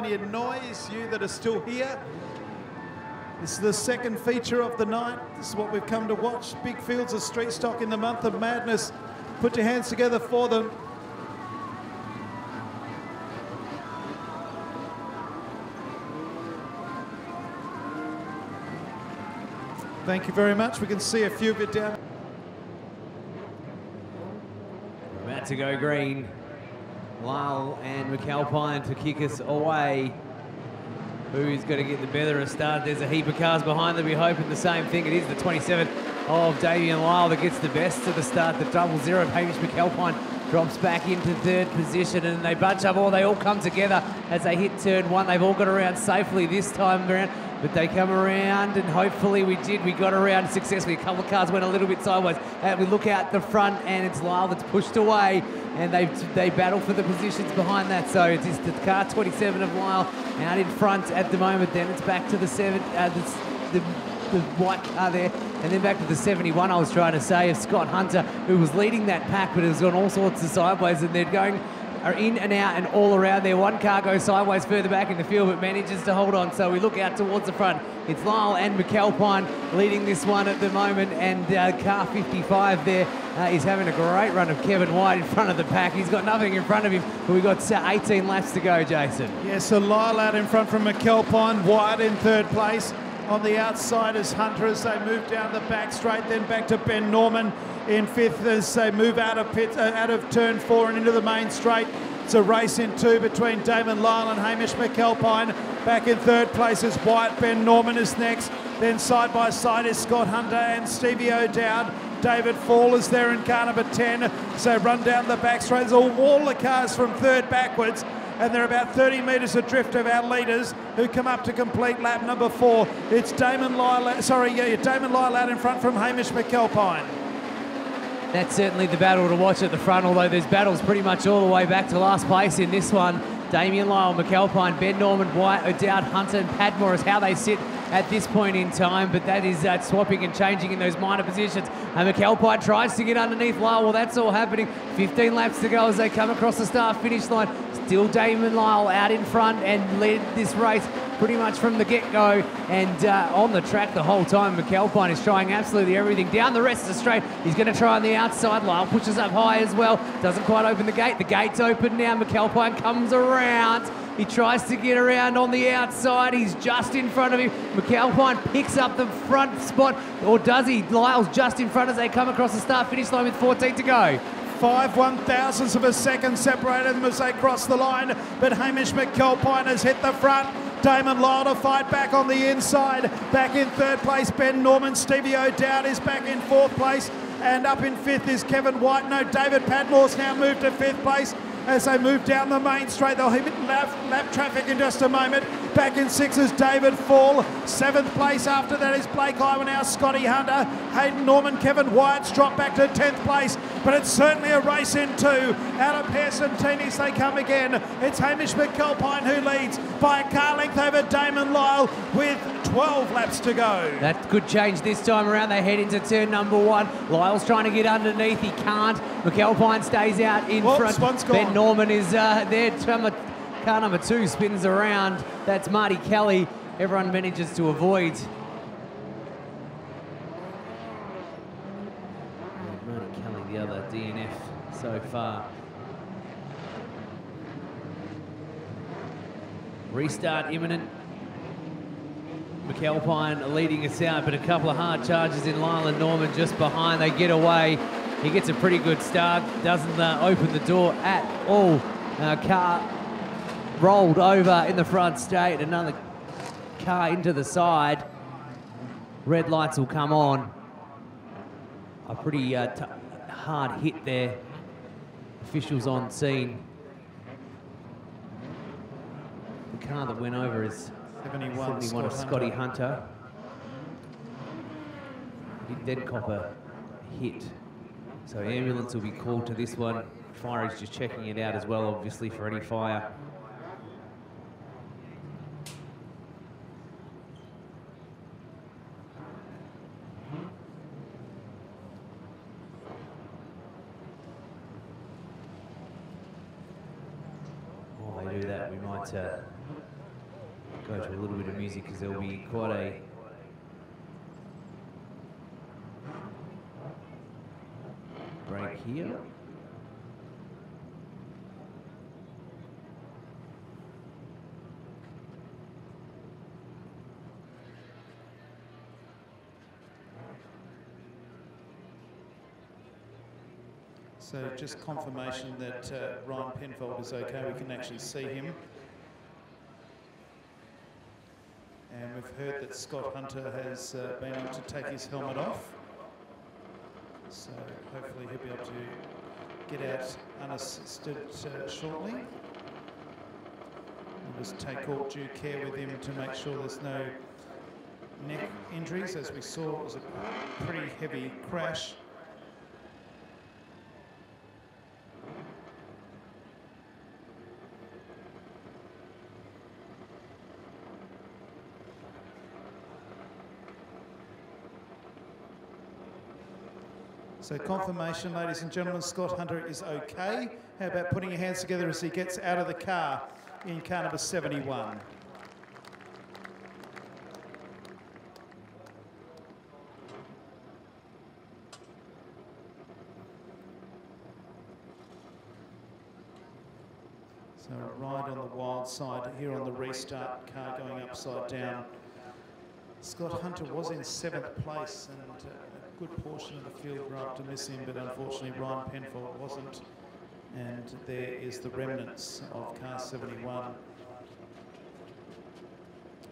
plenty of noise, you that are still here. This is the second feature of the night. This is what we've come to watch. Big fields of street stock in the month of madness. Put your hands together for them. Thank you very much. We can see a few of you down. About to go green. Lyle and McAlpine to kick us away. Who's going to get the better of start? There's a heap of cars behind them. We're hoping the same thing. It is the 27 of Damien Lyle that gets the best of the start. The 00 of Hamish McAlpine drops back into third position, and they bunch up all. They all come together as they hit turn one. They've all got around safely this time around, but they come around, and hopefully we got around successfully. A couple of cars went a little bit sideways. We look out the front, and it's Lyle that's pushed away, and they battle for the positions behind that. So it's just the car 27 of Lyle out in front at the moment. Then it's back to the the white car there, and then back to the 71, I was trying to say, of Scott Hunter, who was leading that pack, but it was gone all sorts of sideways, and they're going in and out and all around there. One car goes sideways further back in the field, but manages to hold on. So we look out towards the front. It's Lyle and McAlpine leading this one at the moment, and car 55 there is having a great run of Kevin White in front of the pack. He's got nothing in front of him, but we've got 18 laps to go, Jason. Yeah, so Lyle out in front from McAlpine, White in third place. On the outside is Hunter as they move down the back straight, then back to Ben Norman in fifth as they move out of turn four and into the main straight. It's a race in two between Damon Lyle and Hamish McAlpine. Back in third place is White. Ben Norman is next. Then side by side is Scott Hunter and Stevie O'Dowd. David Fall is there in car number 10. So run down the back straight. There's all the cars from third backwards, and they're about 30 metres adrift of our leaders who come up to complete lap number 4. It's Damon Lyle out in front from Hamish McAlpine. That's certainly the battle to watch at the front, although there's battles pretty much all the way back to last place in this one. Damien Lyle, McAlpine, Ben Norman, White, O'Dowd, Hunter and Padmore is how they sit at this point in time, but that is swapping and changing in those minor positions. And McAlpine tries to get underneath Lyle. Well, that's all happening. 15 laps to go as they come across the start-finish line. Still Damon Lyle out in front and led this race pretty much from the get-go, and on the track the whole time. McAlpine is trying absolutely everything. Down the rest of the straight, he's going to try on the outside. Lyle pushes up high as well. Doesn't quite open the gate. The gate's open now. McAlpine comes around. He tries to get around on the outside. He's just in front of him. McAlpine picks up the front spot, or does he? Lyle's just in front as they come across the start-finish line with 14 to go. 5 1/1000ths of a second separated them as they cross the line, but Hamish McAlpine has hit the front. Damon Lyle to fight back on the inside. Back in third place, Ben Norman. Stevie O'Dowd is back in fourth place, and up in fifth is Kevin White. No, David Padmore's now moved to fifth place as they move down the main straight. They'll hit lap traffic in just a moment. Back in sixth is David Fall. Seventh place after that is Blake Iwanhoe, Scotty Hunter, Hayden Norman, Kevin Wyatt's dropped back to 10th place, but it's certainly a race in two. Out of Pearson Teenies they come again. It's Hamish McAlpine who leads by a car length over Damon Lyle with 12 laps to go. That could change this time around. They head into turn number 1. Lyle's trying to get underneath. He can't. McAlpine stays out in front. One's gone. Ben Norman is there. Car number 2 spins around. That's Marty Kelly. Everyone manages to avoid. Marty Kelly, the other DNF so far. Restart imminent. McAlpine leading us out, but a couple of hard charges in Lyle and Norman just behind. They get away. He gets a pretty good start. Doesn't open the door at all. Car rolled over in the front straight. Another car into the side. Red lights will come on. A pretty hard hit there. Officials on scene. The car that went over is 71 of Scotty Hunter. He did then cop a hit. So ambulance will be called to this one. Fire is just checking it out as well, obviously, for any fire. While they do that, we might go to a little bit of music because there'll be quite a break here. So just confirmation that Ryan Penfold is okay. We can actually see him. And we've heard that Scott Hunter has been able to take his helmet off. So hopefully he'll be able to get out unassisted shortly. We'll just take all due care with him to make sure there's no neck injuries. As we saw, it was a pretty heavy crash. So confirmation, ladies and gentlemen, Scott Hunter is okay. How about putting your hands together as he gets out of the car in car number 71. So right on the wild side here on the restart, car going upside down. Scott Hunter was in 7th place and a good portion of the field were up to miss him, but unfortunately Ryan Penfold wasn't. And there is the remnants of car 71.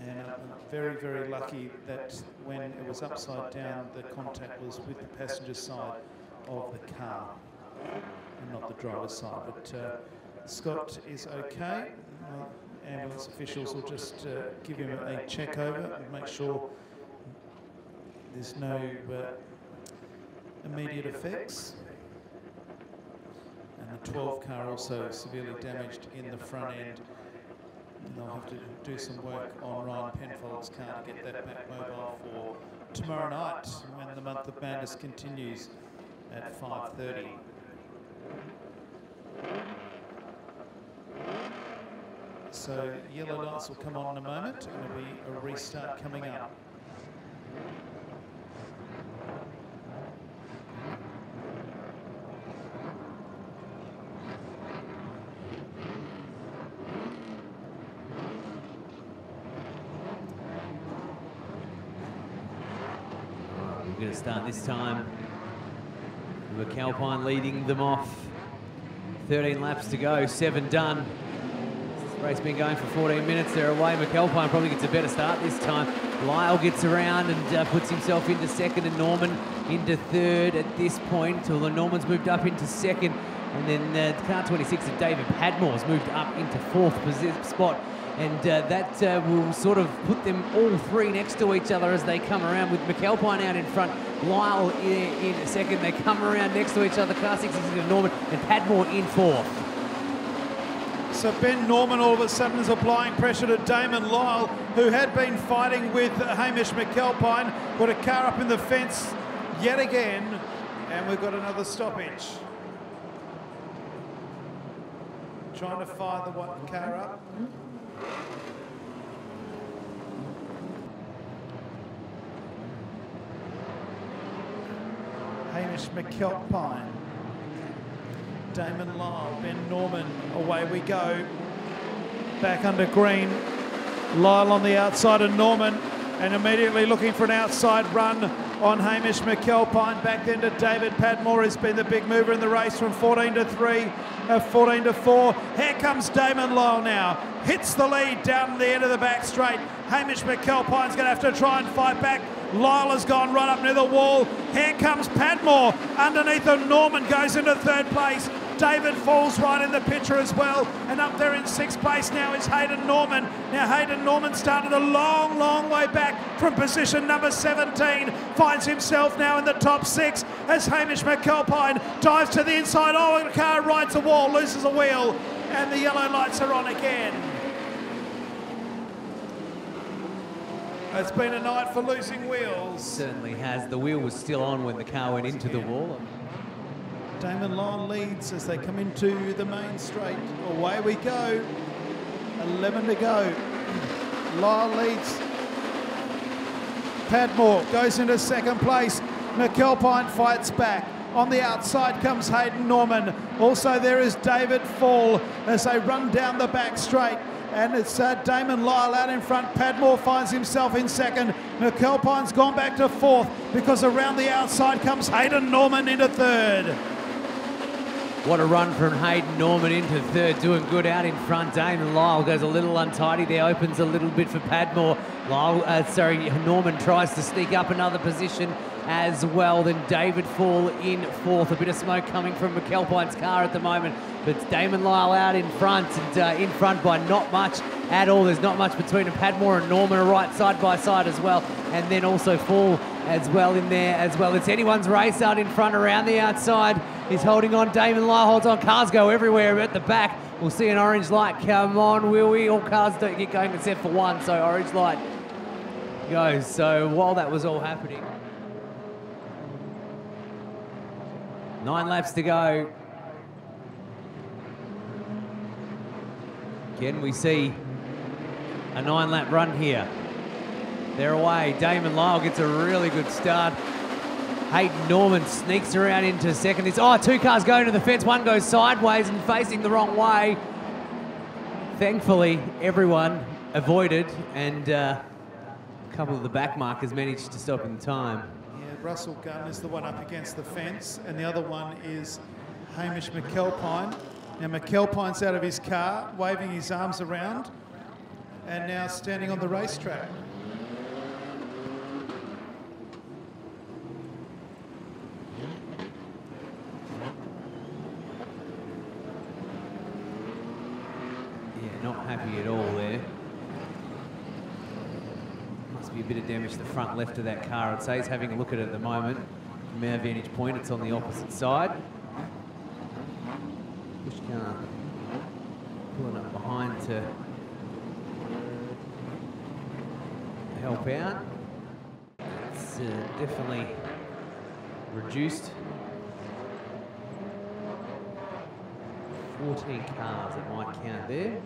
And very, very lucky that when it was upside down, the contact was with the passenger side of the car and not the driver's side. But Scott is okay. Ambulance officials will just give him a check over and make sure there's no immediate effects. And the 12 car also severely damaged in the front end. And they'll have to do some work on Ryan Penfold's car to get that back mobile for tomorrow night when the Month of Madness continues at 5:30. So yellow lights will come on in a moment and there'll be a restart coming up. We're going to start this time with McAlpine leading them off. 13 laps to go, 7 done. Race been going for 14 minutes. They're away. McAlpine probably gets a better start this time. Lyle gets around and puts himself into second, and Norman into third at this point. Although Norman's moved up into second, and then car 26 of David Padmore's moved up into 4th spot, and that will sort of put them all three next to each other as they come around, with McAlpine out in front, Lyle in second. They come around next to each other. Car 6 is into Norman and Padmore in 4th. So Ben Norman all of a sudden is applying pressure to Damon Lyle, who had been fighting with Hamish McAlpine. Got a car up in the fence yet again, and we've got another stoppage. Trying to fire the white car up. Hamish McAlpine. Damon Lyle, Ben Norman, away we go. Back under green. Lyle on the outside of Norman, and immediately looking for an outside run on Hamish McAlpine. Back then to David Padmore, has been the big mover in the race from 14 to 3, 14 to 4. Here comes Damon Lyle now. Hits the lead down the end of the back straight. Hamish McAlpine's going to have to try and fight back. Lyle has gone right up near the wall. Here comes Padmore. Underneath of Norman goes into 3rd place. David falls right in the picture as well. And up there in 6th place now is Hayden Norman. Now Hayden Norman started a long, long way back from position number 17. Finds himself now in the top 6 as Hamish McAlpine dives to the inside. Oh, the car rides a wall, loses a wheel, and the yellow lights are on again. It's been a night for losing wheels. Certainly has. The wheel was still on when the car went into the wall. Damon Lyle leads as they come into the main straight. Away we go. 11 to go. Lyle leads. Padmore goes into second place. McAlpine fights back. On the outside comes Hayden Norman. Also there is David Fall as they run down the back straight. And it's Damon Lyle out in front. Padmore finds himself in second. McAlpine's gone back to fourth because around the outside comes Hayden Norman into third. What a run from Hayden Norman into third, doing good out in front. Damon Lyle goes a little untidy there, opens a little bit for Padmore. Norman tries to sneak up another position as well. Then David Fall in fourth. A bit of smoke coming from McAlpine's car at the moment, but Damon Lyle out in front, and in front by not much at all. There's not much between Padmore and Norman, are right side by side as well, and then also Fall as well in there as well. It's anyone's race out in front around the outside. He's holding on. Damon Lyle holds on. Cars go everywhere at the back. We'll see an orange light come on, will we? All cars don't get going except for one, so orange light goes. So while that was all happening, 9 laps to go. Again, we see a 9-lap run here. They're away. Damon Lyle gets a really good start. Hayden Norman sneaks around into second. Two cars going to the fence. One goes sideways and facing the wrong way. Thankfully, everyone avoided, and a couple of the back markers managed to stop in time. Yeah, Russell Gunn is the one up against the fence, and the other one is Hamish McAlpine. Now McAlpine's out of his car, waving his arms around, and now standing on the racetrack. Not happy at all there. Must be a bit of damage to the front left of that car, I'd say. He's having a look at it at the moment. From our vantage point, it's on the opposite side. Push car pulling up behind to help out. It's definitely reduced. 14 cars at my count there.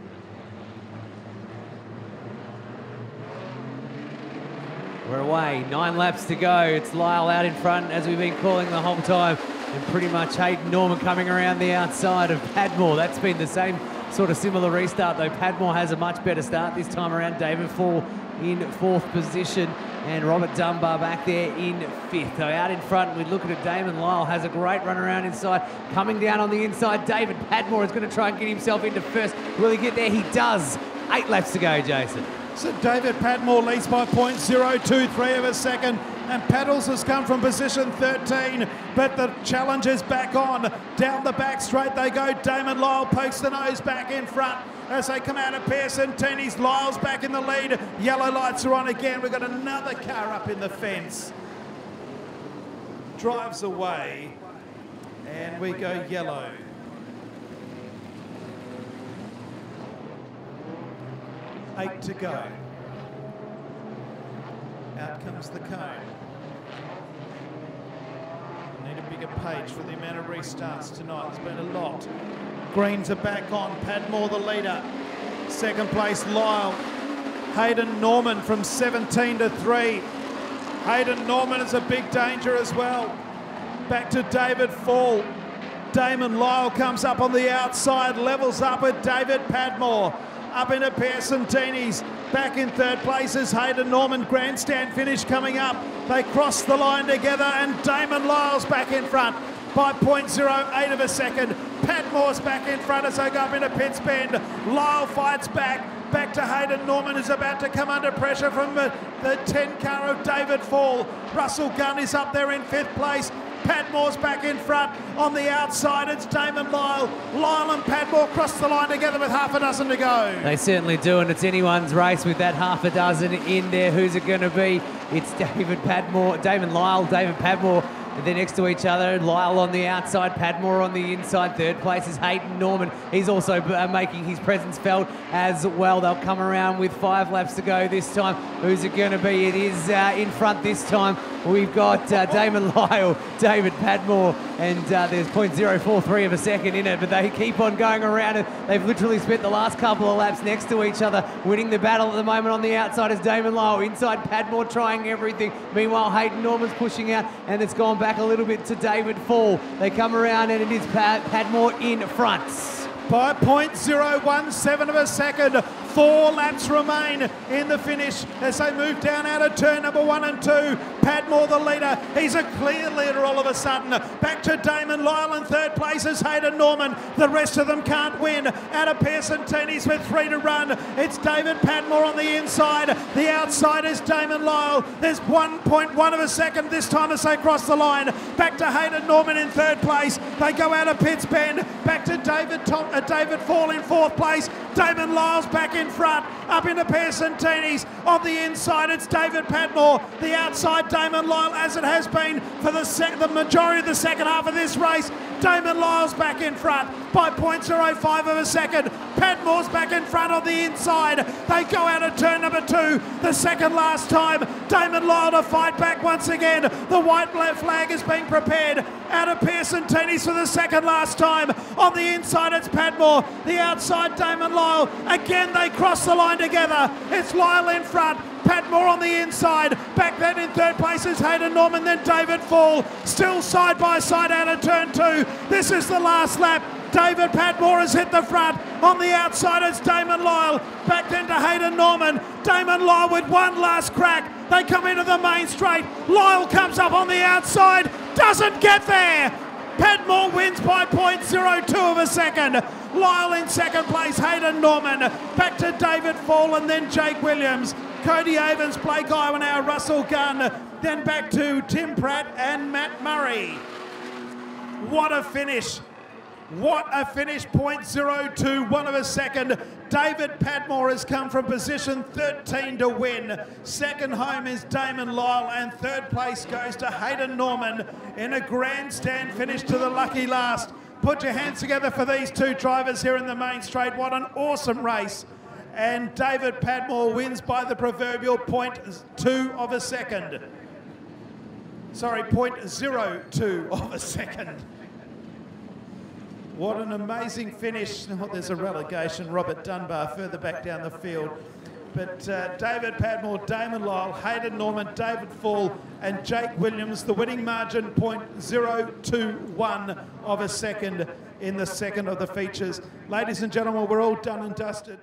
We're away, 9 laps to go. It's Lyle out in front, as we've been calling the whole time, and pretty much Hayden Norman coming around the outside of Padmore. That's been the same sort of similar restart, though Padmore has a much better start this time around. David Fall in fourth position, and Robert Dunbar back there in fifth. So out in front, we look at it, Damon Lyle has a great run around inside. Coming down on the inside, David Padmore is going to try and get himself into first. Will he get there? He does. 8 laps to go, Jason. So David Padmore leads by 0.023 of a second, and Paddles has come from position 13, but the challenge is back on. Down the back straight they go. Damon Lyle pokes the nose back in front as they come out of Pearson Teeney's. Lyle's back in the lead. Yellow lights are on again. We've got another car up in the fence. Drives away, and we go yellow. Eight to go. Out comes the cone. Need a bigger page for the amount of restarts tonight. There's been a lot. Greens are back on. Padmore the leader. Second place Lyle. Hayden Norman from 17 to 3. Hayden Norman is a big danger as well. Back to David Fall. Damon Lyle comes up on the outside, levels up with David Padmore. Up into Pearson Teeney's. Back in third place is Hayden Norman. Grandstand finish coming up. They cross the line together, and Damon Lyle's back in front by 0.08 of a second. Padmore's back in front as they go up into Pitts Bend. Lyle fights back. Back to Hayden Norman, who's about to come under pressure from the 10 car of David Fall. Russell Gunn is up there in fifth place. Padmore's back in front. On the outside, it's Damon Lyle. Lyle and Padmore cross the line together with half a dozen to go. They certainly do, and it's anyone's race with that half a dozen in there. Who's it going to be? It's Damon Lyle, David Padmore. They're next to each other. Lyle on the outside, Padmore on the inside. Third place is Hayden Norman. He's also making his presence felt as well. They'll come around with 5 laps to go this time. Who's it going to be? It is in front this time. we've got Damon Lyle, David Padmore, and there's 0.043 of a second in it, but they keep on going around it. They've literally spent the last couple of laps next to each other, winning the battle at the moment. On the outside is Damon Lyle, inside Padmore trying everything. Meanwhile, Hayden Norman's pushing out, and it's gone back a little bit to David Fall. They come around, and it is Padmore in front. By 0.017 of a second. 4 laps remain in the finish as they move down out of turn number 1 and 2. Padmore the leader. He's a clear leader all of a sudden. Back to Damon Lyle in third place is Hayden Norman. The rest of them can't win. Out of Pearson Teenies with 3 to run. It's David Padmore on the inside. The outside is Damon Lyle. There's 1.1 of a second this time as they cross the line. Back to Hayden Norman in third place. They go out of Pitts Bend. Back to David Fall in fourth place. Damon Lyle's back in front, up into Pearson Teenies. On the inside, it's David Padmore. The outside, Damon Lyle, as it has been for the majority of the second half of this race. Damon Lyle's back in front by 0.05 of a second. Padmore's back in front on the inside. They go out of turn number 2, the second last time. Damon Lyle to fight back once again. The white flag is being prepared. Out of Pearson Teenies for the second last time. On the inside, it's Padmore. The outside, Damon Lyle. Again, they cross the line together. It's Lyle in front. Padmore on the inside. Back then in third place is Hayden Norman, then David Fall. Still side by side out of turn 2. This is the last lap. David Padmore has hit the front. On the outside, it's Damon Lyle. Back then to Hayden Norman. Damon Lyle with one last crack. They come into the main straight. Lyle comes up on the outside. Doesn't get there. Padmore wins by 0.02 of a second. Lyle in second place, Hayden Norman. Back to David Fall and then Jake Williams. Cody Avens, Blake Iwanow, Russell Gunn. Then back to Tim Pratt and Matt Murray. What a finish. What a finish, 0.021 of a second. David Padmore has come from position 13 to win. Second home is Damon Lyle, and third place goes to Hayden Norman in a grandstand finish to the lucky last. Put your hands together for these two drivers here in the main straight. What an awesome race. And David Padmore wins by the proverbial 0.2 of a second. Sorry, 0.02 of a second. What an amazing finish. Oh, there's a relegation. Robert Dunbar further back down the field. But David Padmore, Damon Lyle, Hayden Norman, David Fall and Jake Williams, the winning margin 0.021 of a second in the second of the features. Ladies and gentlemen, we're all done and dusted.